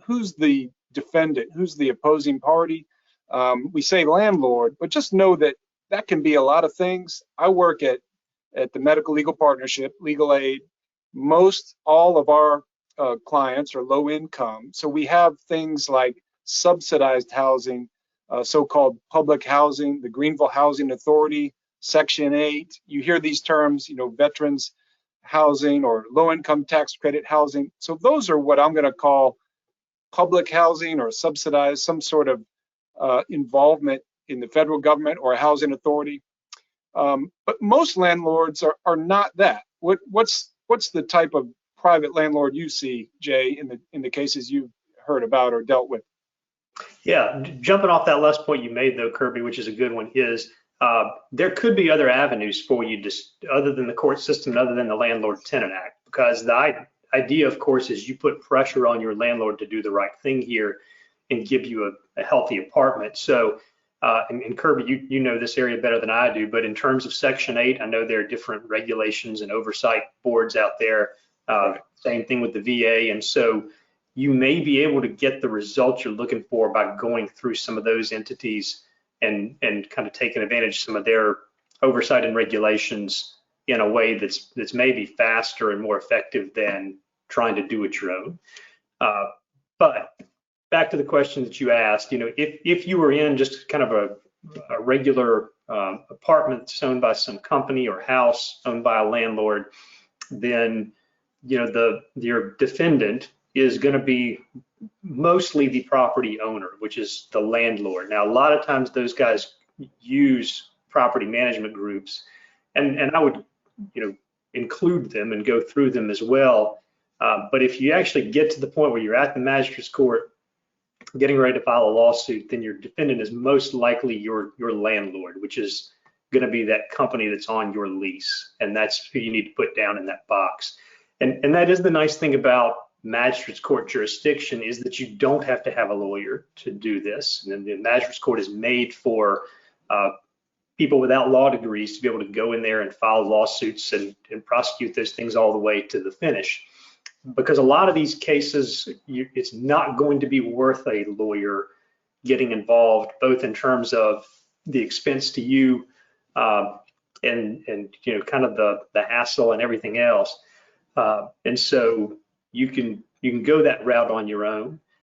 who's the defendant, who's the opposing party. We say landlord, but just know that that can be a lot of things. I work at the Medical Legal Partnership, legal aid. Most all of our clients are low income. So we have things like subsidized housing, so-called public housing, the Greenville Housing Authority, Section 8. You hear these terms, veterans housing or low income tax credit housing. So those are what I'm going to call public housing or subsidized, some sort of involvement in the federal government or a housing authority. But most landlords are not that. What's the type of private landlord you see, Jay, in the cases you've heard about or dealt with? Yeah, jumping off that last point you made though, Kirby, which is a good one, is there could be other avenues for you just other than the court system, other than the Landlord-Tenant Act, because the idea, of course, is you put pressure on your landlord to do the right thing here and give you a healthy apartment. So, and Kirby, you know this area better than I do, but in terms of Section 8, I know there are different regulations and oversight boards out there. Same thing with the VA. And so you may be able to get the results you're looking for by going through some of those entities and kind of taking advantage of some of their oversight and regulations in a way that's maybe faster and more effective than trying to do it your own. But back to the question that you asked, if you were in just kind of a regular apartment that's owned by some company or house owned by a landlord, then your defendant is going to be mostly the property owner, which is the landlord. Now, a lot of times those guys use property management groups, and I would include them and go through them as well. But if you actually get to the point where you're at the magistrate's court getting ready to file a lawsuit, then your defendant is most likely your landlord, which is going to be that company that's on your lease, and that's who you need to put down in that box. And that is the nice thing about magistrate's court jurisdiction, is that you don't have to have a lawyer to do this. And the magistrate's court is made for people without law degrees to be able to go in there and file lawsuits and prosecute those things all the way to the finish. Because a lot of these cases, it's not going to be worth a lawyer getting involved, both in terms of the expense to you and kind of the hassle and everything else. And so you can go that route on your own.